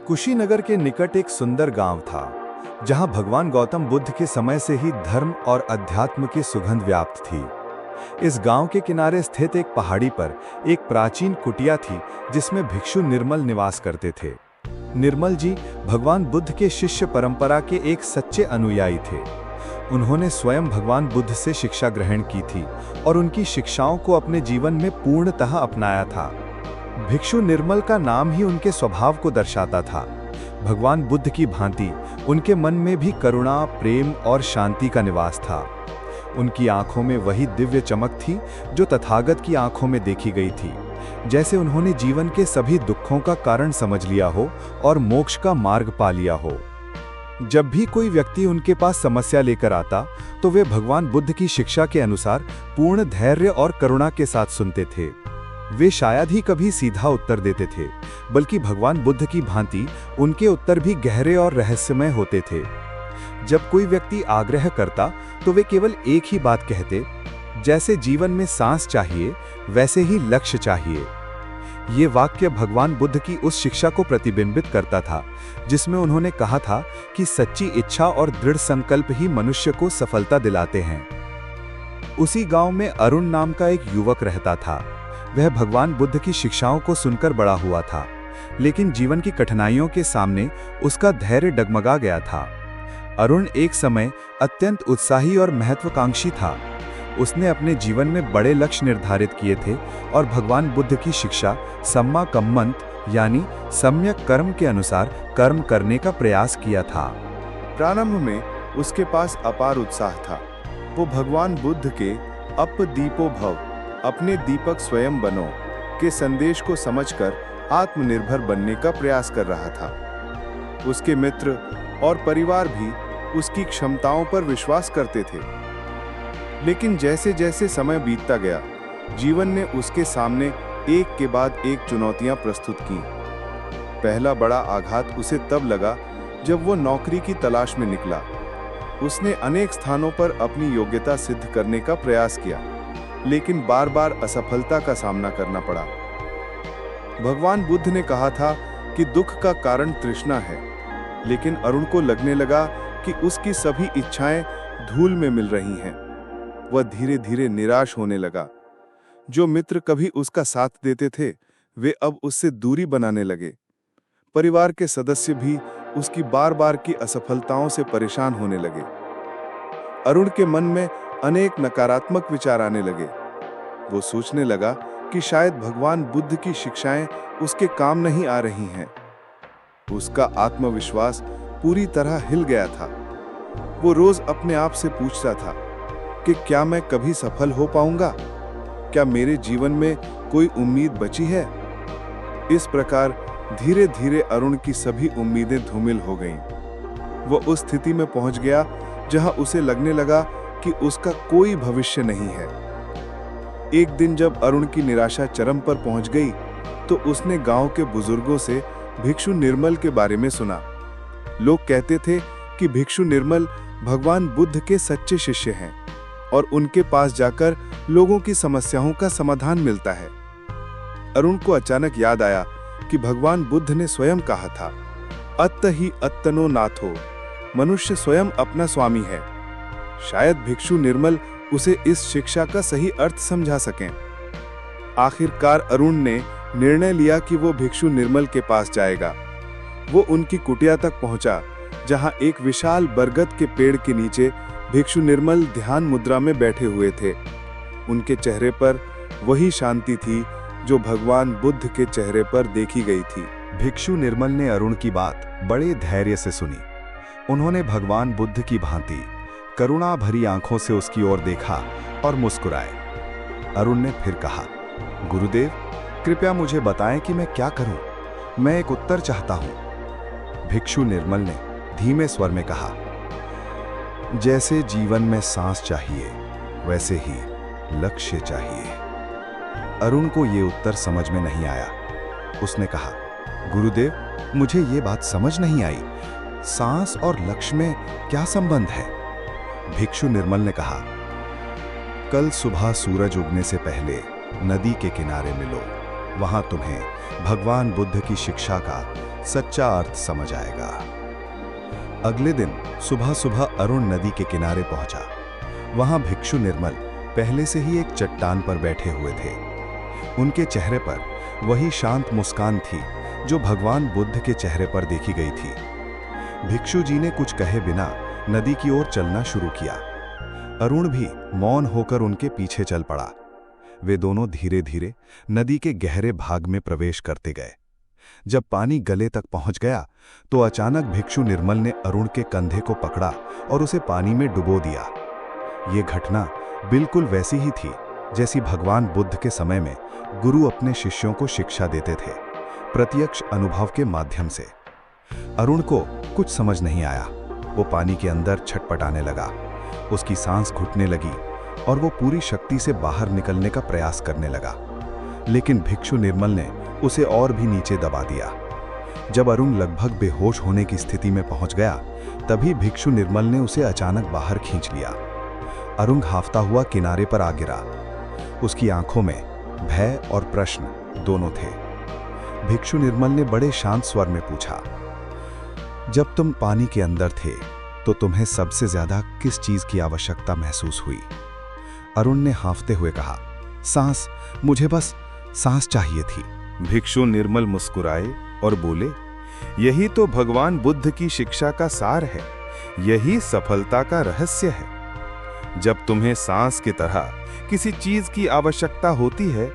कुशीनगर के निकट एक सुंदर गांव था, जहां भगवान गौतम बुद्ध के समय से ही धर्म और अध्यात्म की सुगंध व्याप्त थी। इस गांव के किनारे स्थित एक पहाड़ी पर एक प्राचीन कुटिया थी, जिसमें भिक्षु निर्मल निवास करते थे। निर्मल जी भगवान बुद्ध के शिष्य परंपरा के एक सच्चे अनुयायी थे। उन्होंने स्वयं भगवान बुद्ध से शिक्षा ग्रहण की थी और उनकी शिक्षाओं को अपने जीवन में पूर्णतः अपनाया था। भिक्षु निर्मल का नाम ही उनके स्वभाव को दर्शाता था। भगवान बुद्ध की भांति उनके मन में भी करुणा, प्रेम और शांति का निवास था। उनकी आंखों में वही दिव्य चमक थी जो तथागत की आंखों में देखी गई थी, जैसे उन्होंने जीवन के सभी दुखों का कारण समझ लिया हो और मोक्ष का मार्ग पा लिया हो। जब भी कोई व्यक्ति उनके पास समस्या लेकर आता, तो वे भगवान बुद्ध की शिक्षा के अनुसार पूर्ण धैर्य और करुणा के साथ सुनते थे। वे शायद ही कभी सीधा उत्तर देते थे, बल्कि भगवान बुद्ध की भांति उनके उत्तर भी गहरे और रहस्यमय होते थे। जब कोई व्यक्ति आग्रह करता, तो वे केवल एक ही बात कहते, जैसे जीवन में सांस चाहिए, वैसे ही लक्ष्य चाहिए। ये वाक्य भगवान बुद्ध की उस शिक्षा को प्रतिबिंबित करता था, जिसमें उन्होंने कहा था कि सच्ची इच्छा और दृढ़ संकल्प ही मनुष्य को सफलता दिलाते हैं। उसी गांव में अरुण नाम का एक युवक रहता था। वह भगवान बुद्ध की शिक्षाओं को सुनकर बड़ा हुआ था, लेकिन जीवन की कठिनाइयों के सामने उसका धैर्य डगमगा गया था। अरुण एक समय अत्यंत उत्साही और महत्वाकांक्षी था। उसने अपने जीवन में बड़े लक्ष्य निर्धारित किए थे और भगवान बुद्ध की शिक्षा सम्मा कम्मंत यानी सम्यक कर्म के अनुसार कर्म करने का प्रयास किया था। प्रारंभ में उसके पास अपार उत्साह था। वो भगवान बुद्ध के अप दीपो भव, अपने दीपक स्वयं बनो के संदेश को समझकर आत्मनिर्भर बनने का प्रयास कर रहा था। उसके मित्र और परिवार भी उसकी क्षमताओं पर विश्वास करते थे। लेकिन जैसे जैसे समय बीतता गया, जीवन ने उसके सामने एक के बाद एक चुनौतियां प्रस्तुत की। पहला बड़ा आघात उसे तब लगा जब वो नौकरी की तलाश में निकला। उसने अनेक स्थानों पर अपनी योग्यता सिद्ध करने का प्रयास किया, लेकिन बार बार असफलता का सामना करना पड़ा। भगवान बुद्ध ने कहा था कि दुख का कारण तृष्णा है, लेकिन अरुण को लगने लगा कि उसकी सभी इच्छाएं धूल में मिल रही हैं। वह धीरे धीरे निराश होने लगा। जो मित्र कभी उसका साथ देते थे, वे अब उससे दूरी बनाने लगे। परिवार के सदस्य भी उसकी बार बार की असफलताओं से परेशान होने लगे। अरुण के मन में अनेक नकारात्मक विचार आने लगे। वो सोचने लगा कि शायद भगवान बुद्ध की शिक्षाएं उसके काम नहीं आ रही हैं। उसका आत्मविश्वास पूरी तरह हिल गया था। वो रोज अपने आप से पूछता था कि क्या मैं कभी सफल हो पाऊंगा? क्या मेरे जीवन में कोई उम्मीद बची है? इस प्रकार धीरे धीरे अरुण की सभी उम्मीदें धूमिल हो गईं। वो उस स्थिति में पहुंच गया जहां उसे लगने लगा कि उसका कोई भविष्य नहीं है। एक दिन जब अरुण की निराशा चरम पर पहुंच गई, तो उसने गांव के बुजुर्गों से भिक्षु निर्मल के बारे में सुना। लोग कहते थे कि भिक्षु निर्मल भगवान बुद्ध के सच्चे शिष्य हैं और उनके पास जाकर लोगों की समस्याओं का समाधान मिलता है। अरुण को अचानक याद आया कि भगवान बुद्ध ने स्वयं कहा था, अत्त ही अत्तनो नाथो, मनुष्य स्वयं अपना स्वामी है। शायद भिक्षु निर्मल उसे इस शिक्षा का सही अर्थ समझा सकें। आखिरकार अरुण ने निर्णय लिया कि वो भिक्षु निर्मल के पास जाएगा। वो उनकी कुटिया तक पहुंचा, जहां एक विशाल बरगद के पेड़ के नीचे भिक्षु निर्मल ध्यान मुद्रा में बैठे हुए थे। उनके चेहरे पर वही शांति थी जो भगवान बुद्ध के चेहरे पर देखी गई थी। भिक्षु निर्मल ने अरुण की बात बड़े धैर्य से सुनी। उन्होंने भगवान बुद्ध की भांति करुणा भरी आंखों से उसकी ओर देखा और मुस्कुराए। अरुण ने फिर कहा, गुरुदेव, कृपया मुझे बताएं कि मैं क्या करूं? मैं एक उत्तर चाहता हूं। भिक्षु निर्मल ने धीमे स्वर में कहा, जैसे जीवन में सांस चाहिए, वैसे ही लक्ष्य चाहिए। अरुण को यह उत्तर समझ में नहीं आया। उसने कहा, गुरुदेव, मुझे ये बात समझ नहीं आई। सांस और लक्ष्य में क्या संबंध है? भिक्षु निर्मल ने कहा, कल सुबह सूरज उगने से पहले नदी के किनारे मिलो। वहां तुम्हें भगवान बुद्ध की शिक्षा का सच्चा अर्थ समझ आएगा। अगले दिन सुबह सुबह अरुण नदी के किनारे पहुंचा। वहां भिक्षु निर्मल पहले से ही एक चट्टान पर बैठे हुए थे। उनके चेहरे पर वही शांत मुस्कान थी जो भगवान बुद्ध के चेहरे पर देखी गई थी। भिक्षु जी ने कुछ कहे बिना नदी की ओर चलना शुरू किया। अरुण भी मौन होकर उनके पीछे चल पड़ा। वे दोनों धीरे धीरे नदी के गहरे भाग में प्रवेश करते गए। जब पानी गले तक पहुंच गया तो अचानक भिक्षु निर्मल ने अरुण के कंधे को पकड़ा और उसे पानी में डुबो दिया। ये घटना बिल्कुल वैसी ही थी जैसी भगवान बुद्ध के समय में गुरु अपने शिष्यों को शिक्षा देते थे, प्रत्यक्ष अनुभव के माध्यम से। अरुण को कुछ समझ नहीं आया। वो पानी के अंदर छटपटाने लगा, उसकी सांस घुटने लगी और वो पूरी शक्ति से बाहर निकलने का प्रयास करने लगा। लेकिन भिक्षु निर्मल ने उसे और भी नीचे दबा दिया। जब अरुण लगभग बेहोश होने की स्थिति में पहुंच गया, तभी भिक्षु निर्मल ने उसे अचानक बाहर खींच लिया। अरुण हाफता हुआ किनारे पर आ गिरा। उसकी आंखों में भय और प्रश्न दोनों थे। भिक्षु निर्मल ने बड़े शांत स्वर में पूछा, जब तुम पानी के अंदर थे तो तुम्हें सबसे ज्यादा किस चीज की आवश्यकता महसूस हुई? अरुण ने हांफते हुए कहा, सांस, मुझे बस सांस चाहिए थी। भिक्षु निर्मल मुस्कुराए और बोले, यही तो भगवान बुद्ध की शिक्षा का सार है, यही सफलता का रहस्य है। जब तुम्हें सांस की तरह किसी चीज की आवश्यकता होती है,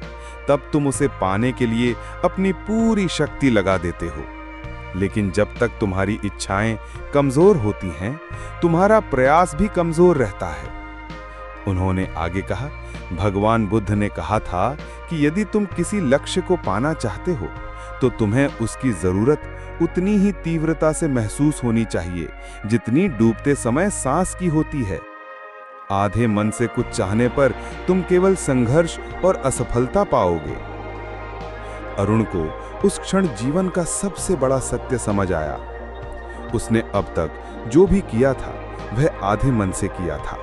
तब तुम उसे पाने के लिए अपनी पूरी शक्ति लगा देते हो। लेकिन जब तक तुम्हारी इच्छाएं कमजोर होती हैं, तुम्हारा प्रयास भी कमजोर रहता है। उन्होंने आगे कहा, भगवान बुद्ध ने कहा था कि यदि तुम किसी लक्ष्य को पाना चाहते हो तो तुम्हें उसकी जरूरत उतनी ही तीव्रता से महसूस होनी चाहिए जितनी डूबते समय सांस की होती है। आधे मन से कुछ चाहने पर तुम केवल संघर्ष और असफलता पाओगे। अरुण को उस क्षण जीवन का सबसे बड़ा सत्य समझ आया। उसने अब तक जो भी किया था वह आधे मन से किया था।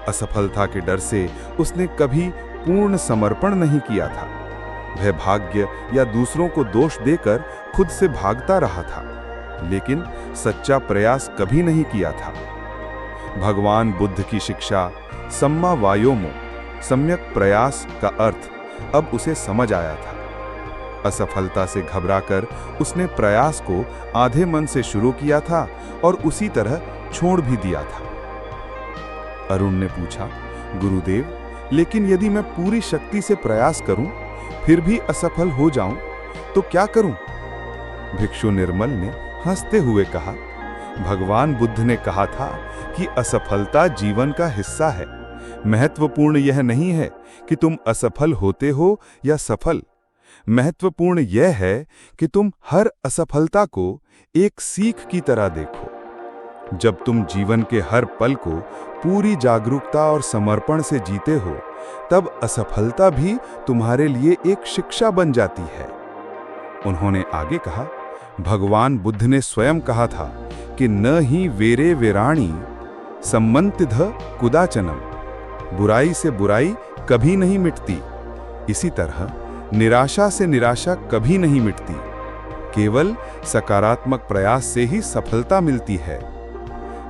असफलता के डर से उसने कभी पूर्ण समर्पण नहीं किया था। वह भाग्य या दूसरों को दोष देकर खुद से भागता रहा था, लेकिन सच्चा प्रयास कभी नहीं किया था। भगवान बुद्ध की शिक्षा सम्मा वायोमो, सम्यक प्रयास का अर्थ अब उसे समझ आया था। असफलता से घबराकर उसने प्रयास को आधे मन से शुरू किया था और उसी तरह छोड़ भी दिया था। अरुण ने पूछा, गुरुदेव, लेकिन यदि मैं पूरी शक्ति से प्रयास करूं, फिर भी असफल हो जाऊं, तो क्या करूं? भिक्षु निर्मल ने हंसते हुए कहा, भगवान बुद्ध ने कहा था कि असफलता जीवन का हिस्सा है। महत्वपूर्ण यह नहीं है कि तुम असफल होते हो या सफल। महत्वपूर्ण यह है कि तुम हर असफलता को एक सीख की तरह देखो। जब तुम जीवन के हर पल को पूरी जागरूकता और समर्पण से जीते हो, तब असफलता भी तुम्हारे लिए एक शिक्षा बन जाती है। उन्होंने आगे कहा, भगवान बुद्ध ने स्वयं कहा था कि न ही वेरे वेराणी सम्मन्तिध कुदाचनम, बुराई से बुराई कभी नहीं मिटती। इसी तरह निराशा से निराशा कभी नहीं मिटती। केवल सकारात्मक प्रयास से ही सफलता मिलती है।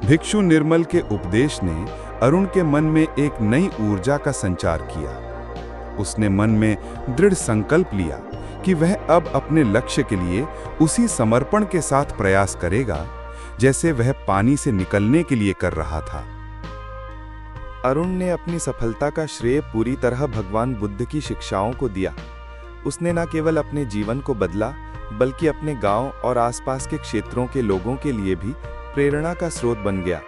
भिक्षु निर्मल के उपदेश ने अरुण के मन में एक नई ऊर्जा का संचार किया। उसने मन में दृढ़ संकल्प लिया कि वह अब अपने लक्ष्य के लिए उसी समर्पण के साथ प्रयास करेगा जैसे वह पानी से निकलने के लिए कर रहा था। अरुण ने अपनी सफलता का श्रेय पूरी तरह भगवान बुद्ध की शिक्षाओं को दिया। उसने न केवल अपने जीवन को बदला, बल्कि अपने गांव और आसपास के क्षेत्रों के लोगों के लिए भी प्रेरणा का स्रोत बन गया।